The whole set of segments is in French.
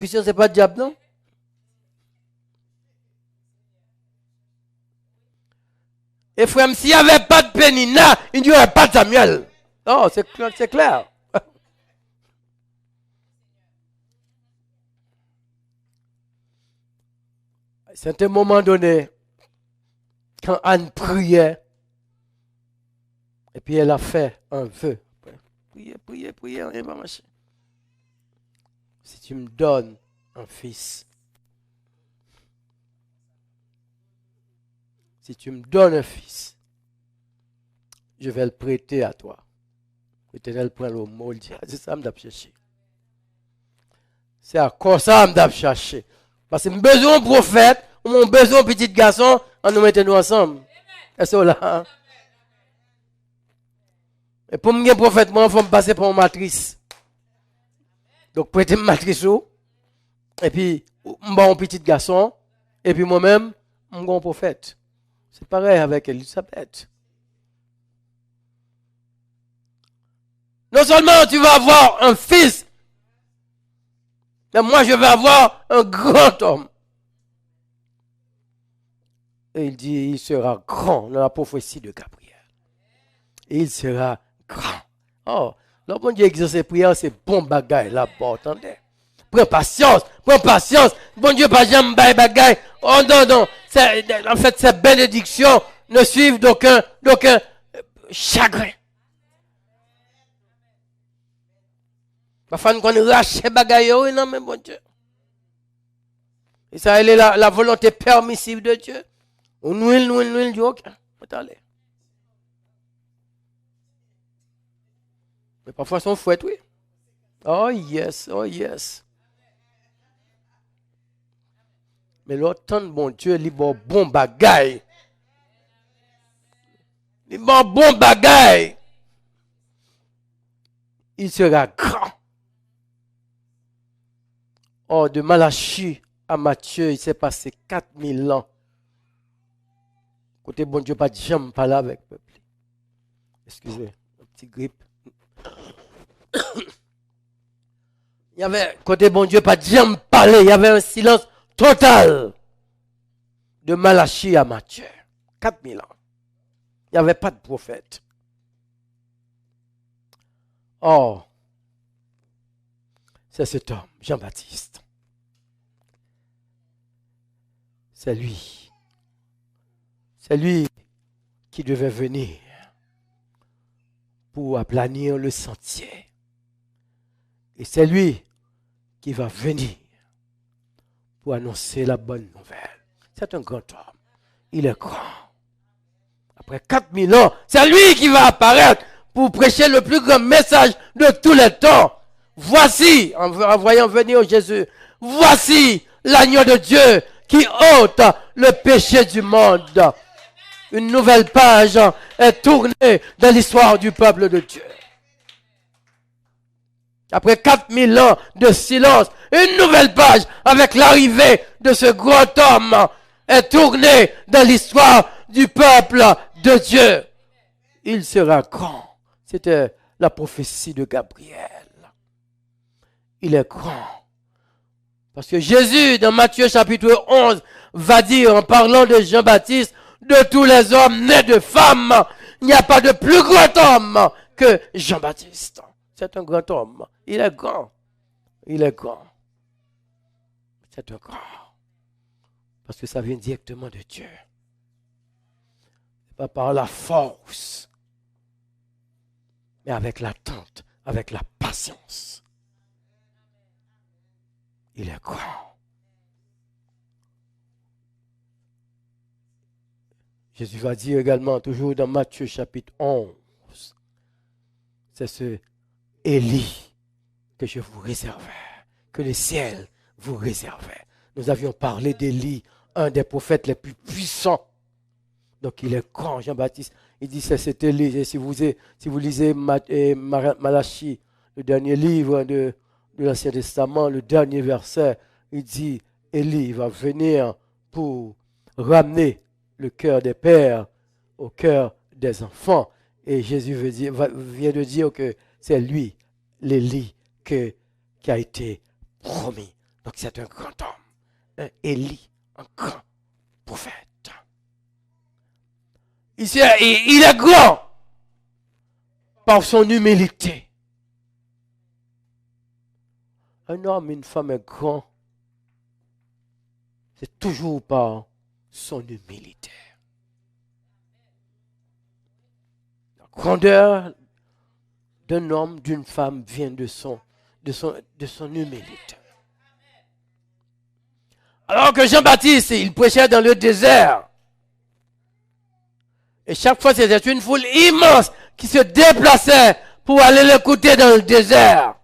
Puisque c'est pas le diable, non? Et frère, s'il n'y avait pas de Pénina, il n'y aurait pas de Samuel. Non, c'est clair. C'est un moment donné, quand Anne priait, et puis elle a fait un vœu. Priez, rien va marcher. Si tu me donnes un fils, si tu me donnes un fils, je vais le prêter à toi. L'Éternel prend le mot, il dit, c'est ça que je chercher. C'est à quoi ça que je chercher. Parce que j'ai besoin de prophète, ou mon besoin de petit garçon, on nous mettons ensemble. Est-ce que là? Et pour me prophète, moi, il faut me passer pour une matrice. Donc, prêter une matrice, et puis, je suis un petit garçon, et puis moi-même, je suis un prophète. C'est pareil avec Elisabeth. Non seulement tu vas avoir un fils, mais moi je vais avoir un grand homme. Et il dit, il sera grand dans la prophétie de Gabriel. Et il sera grand. Oh, le bon Dieu exauce ses prières, c'est bon bagaille là-bas, attendez. Prends patience. Bon Dieu, pas jamais bagaille. Oh non. En fait, ces bénédictions ne suivent d'aucun chagrin. Parfois, nous connaissons racheter bagaille, oui, non, mais bon Dieu. Et ça, elle est la volonté permissive de Dieu. Nous, Dieu, ok. Attendez. Mais parfois, son fouet, oui. Oh yes. Mais l'autant bon Dieu, il bon bagaille. Il bon bagaille. Il sera grand. Oh, de Malachie à Matthieu, il s'est passé 4000 ans. Côté bon Dieu, pas de jamais parler avec le peuple. Excusez, un petit grippe. Il y avait, côté bon Dieu, pas de jamais parler. Il y avait un silence total. De Malachie à Matthieu. 4000 ans. Il n'y avait pas de prophète. Oh, c'est cet homme, Jean-Baptiste. C'est lui. C'est lui qui devait venir pour aplanir le sentier. Et c'est lui qui va venir pour annoncer la bonne nouvelle. C'est un grand homme. Il est grand. Après 4000 ans, c'est lui qui va apparaître pour prêcher le plus grand message de tous les temps. Voici, en voyant venir Jésus, voici l'agneau de Dieu qui ôte le péché du monde. Une nouvelle page est tournée dans l'histoire du peuple de Dieu. Après 4000 ans de silence, une nouvelle page avec l'arrivée de ce grand homme est tournée dans l'histoire du peuple de Dieu. Il sera grand. C'était la prophétie de Gabriel. Il est grand. Parce que Jésus, dans Matthieu chapitre 11, va dire, en parlant de Jean-Baptiste, de tous les hommes nés de femmes, il n'y a pas de plus grand homme que Jean-Baptiste. C'est un grand homme. Il est grand. Il est grand. C'est un grand. Parce que ça vient directement de Dieu. Pas par la force, mais avec l'attente, avec la patience. Il est grand. Jésus va dire également, toujours dans Matthieu chapitre 11, c'est ce Élie que je vous réservais, que le ciel vous réservait. Nous avions parlé d'Élie, un des prophètes les plus puissants. Donc il est grand, Jean-Baptiste. Il dit c'est cet Élie. Et si vous lisez Malachie, le dernier livre de l'Ancien Testament, le dernier verset, il dit Élie va venir pour ramener le cœur des pères au cœur des enfants. Et Jésus vient de dire que c'est lui, l'Élie, qui a été promis Donc c'est un grand homme, un Élie, un grand prophète. Il est grand par son humilité. Un homme, une femme est grand, c'est toujours par son humilité. La grandeur d'un homme, d'une femme vient de son humilité. Alors que Jean-Baptiste, il prêchait dans le désert. Et chaque fois, c'était une foule immense qui se déplaçait pour aller l'écouter dans le désert.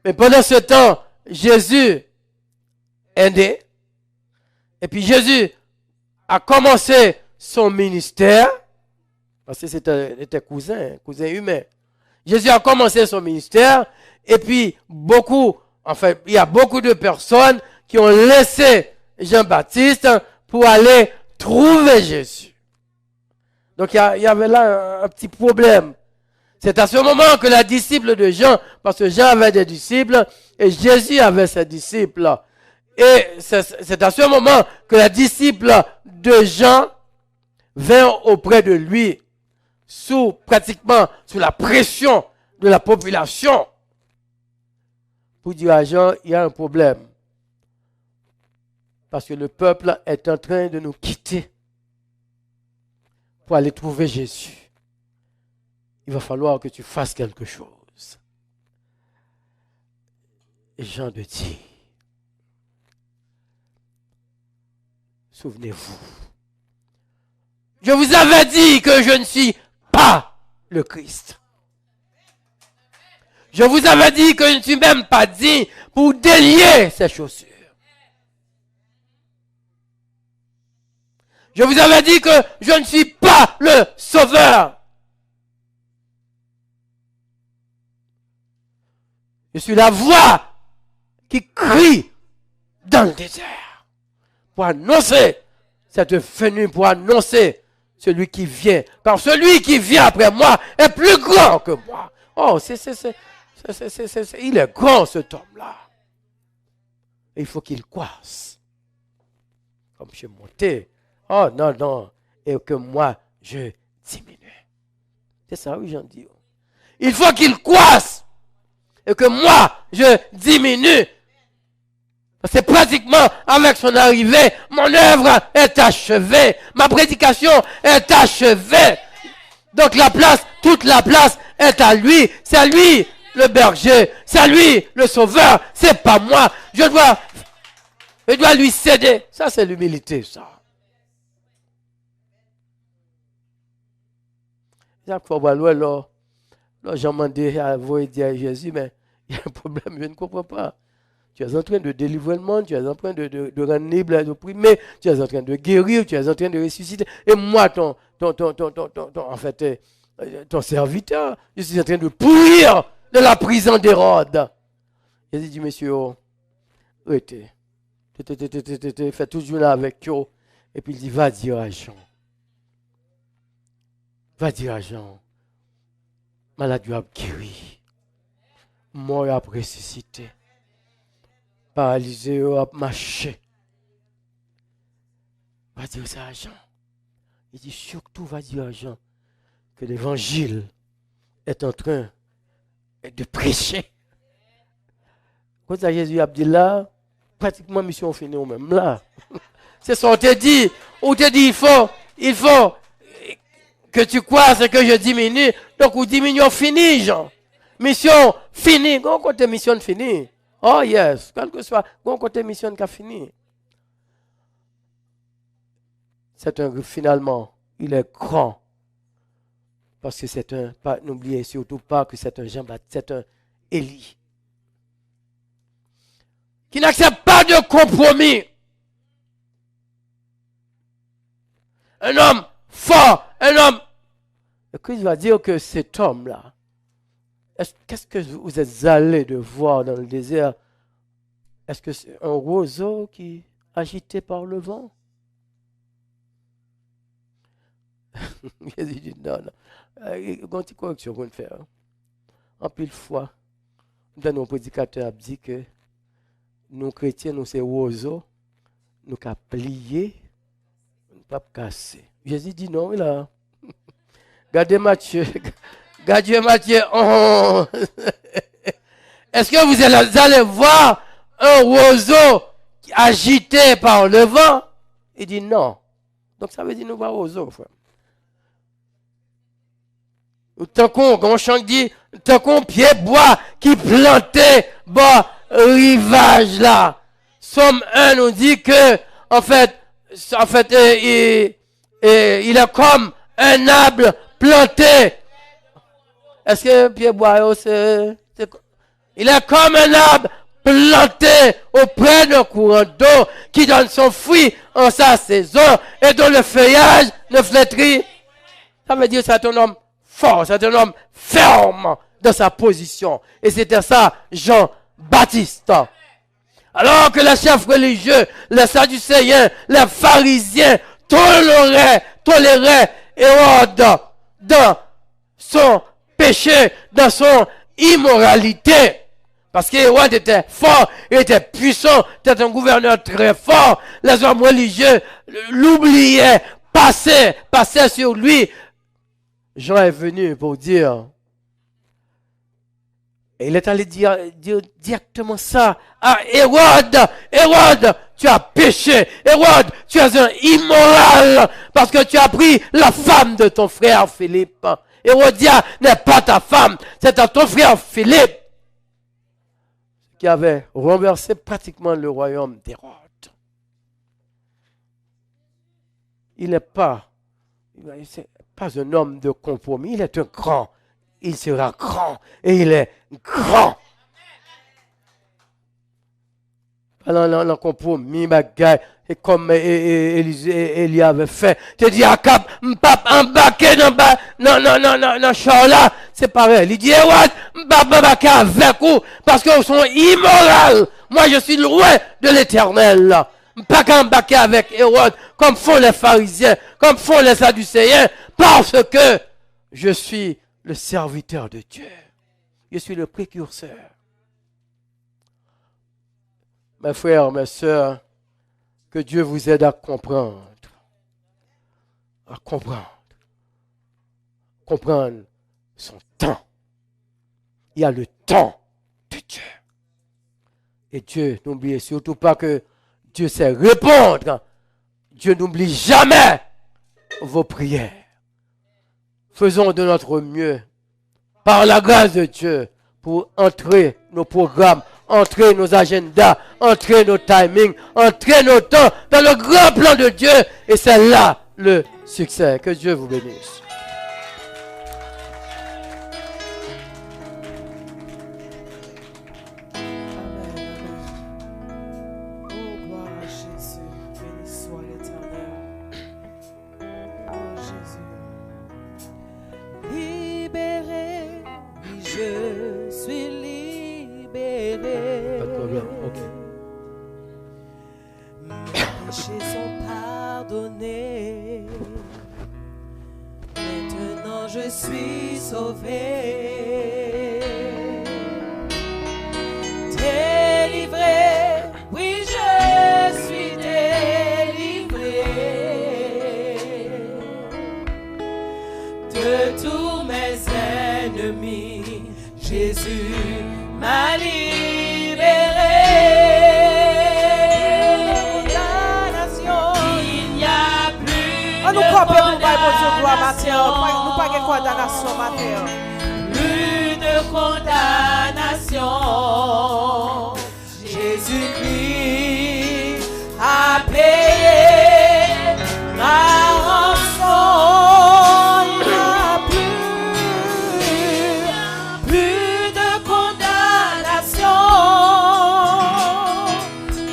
Mais pendant ce temps, Jésus est né. Et puis Jésus a commencé son ministère. Parce que c'était cousin humain. Jésus a commencé son ministère. Et puis, il y a beaucoup de personnes qui ont laissé Jean-Baptiste pour aller trouver Jésus. Donc, il y avait là un petit problème. C'est à ce moment que les disciples de Jean, parce que Jean avait des disciples et Jésus avait ses disciples. Et c'est à ce moment que les disciples de Jean vinrent auprès de lui, pratiquement sous la pression de la population, pour dire à Jean, il y a un problème. Parce que le peuple est en train de nous quitter pour aller trouver Jésus. Il va falloir que tu fasses quelque chose. Et Jean de dit, souvenez-vous, je vous avais dit que je ne suis pas le Christ. Je vous avais dit que je ne suis même pas digne pour délier ses chaussures. Je vous avais dit que je ne suis pas le sauveur. Je suis la voix qui crie dans le désert pour annoncer cette venue, pour annoncer celui qui vient. Car celui qui vient après moi est plus grand que moi. Oh, il est grand cet homme-là. Il faut qu'il croisse. Comme je suis monté. Oh non. Et que moi, je diminue. C'est ça, oui, j'en dis. Il faut qu'il croisse. Et que moi, je diminue. C'est pratiquement avec son arrivée, mon œuvre est achevée. Ma prédication est achevée. Donc toute la place est à lui. C'est lui le berger. C'est lui le sauveur. C'est pas moi. Je dois lui céder. Ça, c'est l'humilité, ça. Chaque fois, là, j'ai demandé à vous et dire à Jésus, mais il y a un problème, je ne comprends pas. Tu es en train de délivrer le monde, tu es en train de rendre libre les opprimés, tu es en train de guérir, tu es en train de ressusciter. Et moi, ton serviteur, je suis en train de pourrir de la prison d'Hérode. Jésus dit, monsieur, arrêtez. Fais toujours là avec eux. Et puis il dit, va dire à Jean. Va dire à Jean. Malade a guéri. Mort a ressuscité. Paralysé a marché. Va dire ça à Jean. Il dit surtout va dire à Jean que l'évangile est en train de prêcher. Quand Jésus a dit là, pratiquement mission finie au même là. C'est ça, on te dit, il faut que tu crois que je diminue. Donc, ou diminue, fini, Jean. Mission finie. Quand côté mission finie. Oh yes, quel que soit, quand côté mission qui a fini. Finalement, il est grand. Parce que n'oubliez surtout pas que c'est un Jean-Baptiste, c'est un Élie. Qui n'accepte pas de compromis. Un homme fort, un homme. Le Christ va dire que cet homme-là, qu'est-ce que vous êtes allé de voir dans le désert? Est-ce que c'est un roseau qui est agité par le vent? Jésus dit non. Il y a une petite correction qu'on fait. En pile fois, dans nos prédicateurs a dit que nous chrétiens, nous c'est oiseaux, nous qu'à plier, nous pas casser. Jésus dit non, là. Regardez Matthieu. Regardez Matthieu 11. Est-ce que vous allez voir un oiseau agité par le vent? Il dit non. Donc ça veut dire nous voir oiseau, frère. Tant qu'on, comme chant dit, tant qu'on pied bois qui plantait bas rivage là. Somme 1 nous dit que, en fait, il est comme un arbre planté. Est-ce que pied bois, il est comme un arbre planté auprès d'un courant d'eau qui donne son fruit en sa saison et dont le feuillage ne flétrit. Ça veut dire que c'est un homme fort, c'est un homme ferme dans sa position. Et c'était ça, Jean-Baptiste. Alors que les chefs religieux, les sadducéens, les pharisiens toléraient Hérode dans son péché, dans son immoralité. Parce qu'Hérode était fort, il était puissant, c'était un gouverneur très fort. Les hommes religieux l'oubliaient, passaient sur lui. Jean est venu pour dire, et il est allé dire directement ça à Hérode. Hérode, tu as péché. Hérode, tu es un immoral parce que tu as pris la femme de ton frère Philippe. Hérodia n'est pas ta femme, c'est à ton frère Philippe qui avait renversé pratiquement le royaume d'Hérode. Il n'est pas un homme de compromis, il est un grand. Il sera grand et il est grand. Alors, le compromis, bagaille, et comme Élie avait fait, tu dis à Cap, m'pap embarqué dans char là, c'est pareil. Il dit, Hérode, m'pap embarqué avec vous, parce qu'ils sont immoraux. Moi, je suis loin de l'Éternel. M'pas embarqué avec Hérode, comme font les pharisiens, comme font les sadducéens, parce que je suis le serviteur de Dieu. Je suis le précurseur. Mes frères, mes sœurs, que Dieu vous aide à comprendre. À comprendre. Comprendre son temps. Il y a le temps de Dieu. Et Dieu, n'oubliez surtout pas que Dieu sait répondre. Dieu n'oublie jamais vos prières. Faisons de notre mieux, par la grâce de Dieu, pour entrer nos programmes, entrer nos agendas, entrer nos timings, entrer nos temps dans le grand plan de Dieu. Et c'est là le succès. Que Dieu vous bénisse. Je suis sauvé, délivré, oui je suis délivré de tous mes ennemis. Jésus m'a libéré. Il n'y a plus de condamnation. Plus de condamnation. Jésus-Christ a payé ma rançon. Il n'y a plus de condamnation.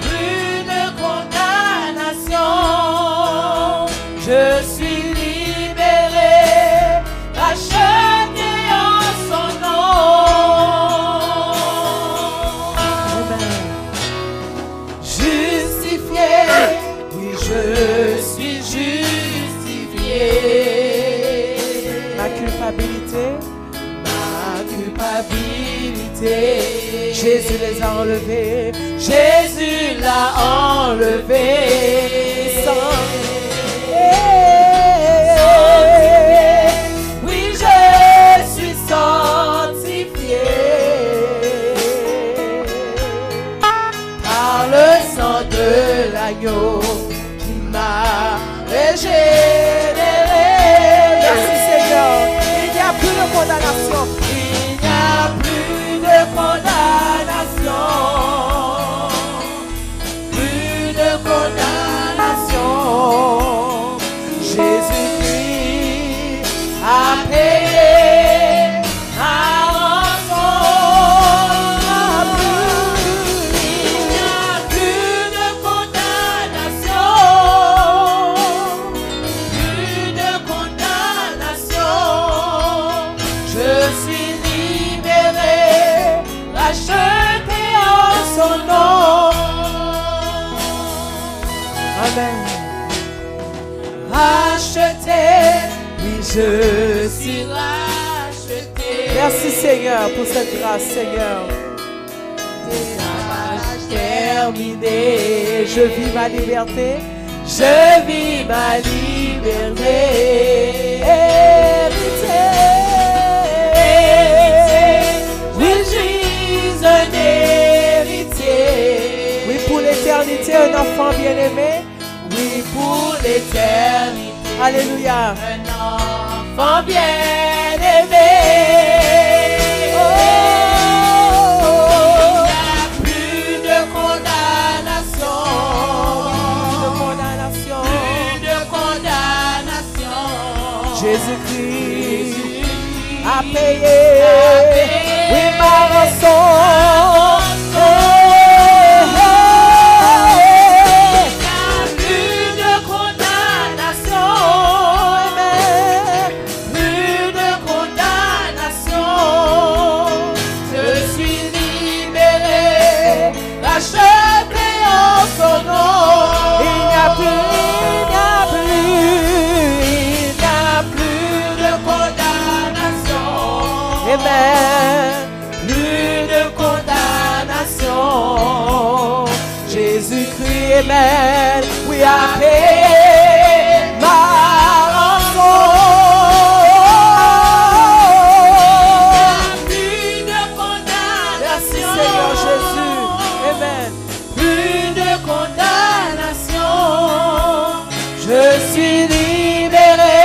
Plus de condamnation. Je suis libéré, racheté en son nom. Amen. Justifié, oui je suis justifié. Ma culpabilité, Jésus les a enlevés. Jésus élevé. Oui, je suis sanctifié par le sang de l'agneau qui m'a régénéré. Merci Seigneur. Il n'y a plus de condamnation. Il n'y a plus de condamnation. Plus de condamnation. Jésus-Christ a payé ma rançon. Il n'y a plus de condamnation. Plus de condamnation. Je suis libéré, racheté en son nom. Amen. Racheté, oui, je suis racheté. Merci Seigneur pour cette grâce, Seigneur. Terminé, Je vis ma liberté. je vis ma liberté. Oui, je suis un héritier. Oui, pour l'éternité, un enfant bien-aimé. Oui, pour l'éternité. Alléluia. Un enfant bien-aimé. Il n'y a plus de condamnation. Condamnation. Plus de condamnation. Jésus-Christ a payé. Oui, ma rançon. Plus de condamnation. Plus de condamnation. Je suis libéré, racheté en son nom. Il n'y a plus, de condamnation. Amen. Plus de condamnation. Jésus-Christ, Amen. Oui, a payé ma rançon. Plus de condamnation. Merci Seigneur Jésus. Amen. Plus de condamnation. Je suis libéré,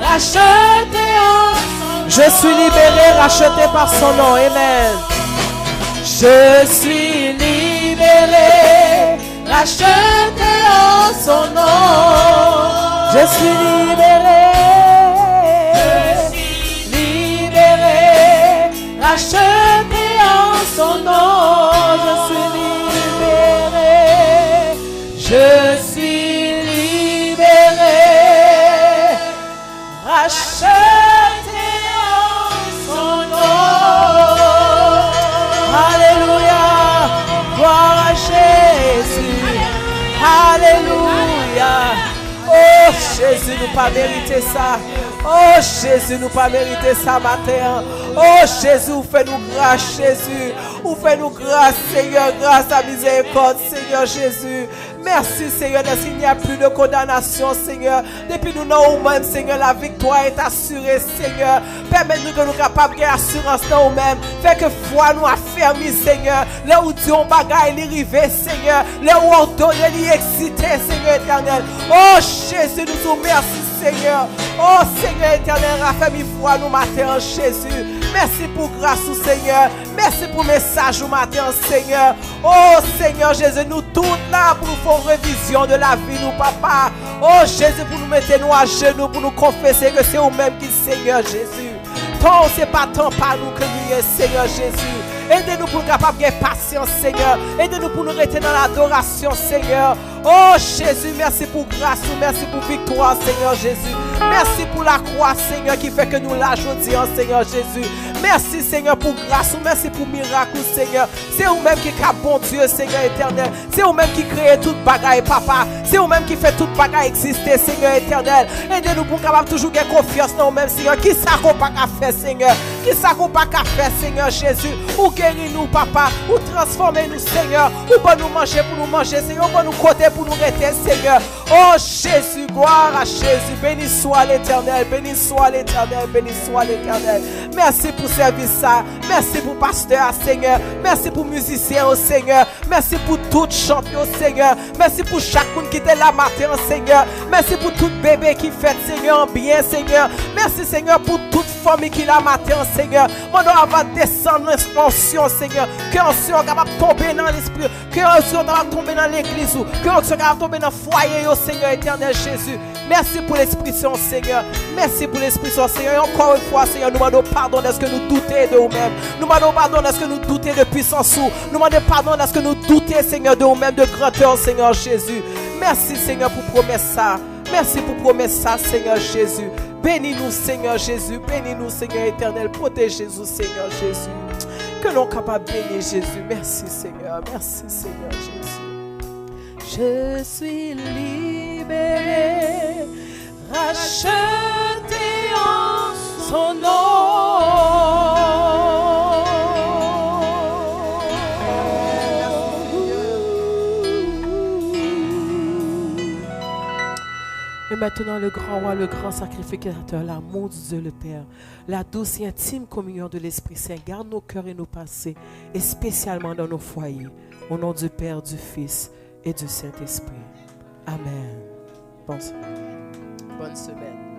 racheté en son nom. Je suis libéré, racheté par son nom. Amen. Je suis libéré, racheté en son nom. Je suis libéré. Je suis libéré, racheté en son nom. Je suis libéré, je suis libéré, racheté en son nom. Alléluia. Gloire à Jésus. Alléluia. Oh Jésus, nous pas mérité ça. Oh Jésus, nous pas mérité ça matin. Oh Jésus, fais-nous grâce, Jésus. Ou fais-nous grâce, Seigneur, grâce à miséricorde, Seigneur Jésus. Merci, Seigneur, parce qu'il n'y a plus de condamnation, Seigneur. Depuis nous, nous-mêmes, Seigneur, la victoire est assurée, Seigneur. Permets-nous que nous capables de assurance dans nous-mêmes. Fait que foi nous affermi, Seigneur. Là où Dieu bagaille l'arrivée, Seigneur. Là où on donne l'excité, Seigneur éternel. Oh Jésus, nous te remercions, Seigneur. Oh Seigneur éternel, raffermis foi nous matin, Jésus. Merci pour grâce, Seigneur. Merci pour message au matin, Seigneur. Oh Seigneur Jésus, nous tous là pour nous faire révision de la vie, nous papa. Oh Jésus, pour nous mettre nous à genoux, pour nous confesser que c'est vous-même qui Seigneur Jésus. Tant c'est pas tant par nous que nous est, Seigneur Jésus. Aidez-nous pour nous capables de patience, Seigneur. Aidez-nous pour nous rester dans l'adoration, Seigneur. Oh Jésus, merci pour grâce, merci pour victoire, Seigneur Jésus. Merci pour la croix, Seigneur, qui fait que nous la aujourd'hui, Seigneur Jésus. Merci, Seigneur, pour grâce, merci pour miracle, Seigneur. C'est vous-même qui est bon Dieu, Seigneur éternel. C'est vous-même qui crée toute bagaille, Papa. C'est vous-même qui fait toute bagaille exister, Seigneur éternel. Aidez-nous pour capable toujours avoir confiance dans nous-mêmes, Seigneur. Qui ça qu'on pas faire, Seigneur? Qui ça qu'on pas qu'à faire, Seigneur Jésus? Ou guéris-nous, papa. Ou transformez-nous, Seigneur. Ou pas nous manger pour nous manger, Seigneur. Ou pas nous côté pour nous rester, Seigneur. Oh Jésus, gloire à Jésus. Béni soit l'Éternel, béni soit l'Éternel, béni soit l'Éternel. Merci pour service ça. Merci pour pasteur, Seigneur. Merci pour musicien, oh Seigneur. Merci pour tout champion, Seigneur. Merci pour chaque monde qui était là matin, Seigneur. Merci pour tout bébé qui fait, Seigneur, bien, Seigneur. Merci, Seigneur, pour toute famille qui l'a matin, Seigneur. Mon nom va descendre l'expansion, Seigneur. Que on soit capable de tomber dans l'esprit. Que on soit capable de tomber dans l'église. Que on soit capable de tomber dans le foyer, oh Seigneur éternel Jésus. Merci pour l'Esprit Saint, Seigneur. Merci pour l'Esprit Saint, Seigneur. Et encore une fois, Seigneur, nous demandons pardon de ce que nous doutons de nous-mêmes. Nous demandons pardon de ce que nous doutons de puissance. Nous demandons pardon de ce que nous doutons, Seigneur, de nous-mêmes, de grandeur, Seigneur Jésus. Merci, Seigneur, pour promettre ça. Merci pour promettre ça, Seigneur Jésus. Bénis-nous, Seigneur Jésus. Bénis-nous, Seigneur éternel. Protège-nous, Seigneur Jésus. Que l'on soit capable de bénir Jésus. Merci, Seigneur. Merci, Seigneur Jésus. Je suis libéré, racheté en son nom. Et maintenant, le grand roi, le grand sacrificateur, l'amour de Dieu le Père, la douce et intime communion de l'Esprit Saint, garde nos cœurs et nos pensées, et spécialement dans nos foyers, au nom du Père, du Fils et du Saint-Esprit. Amen. Bonne semaine.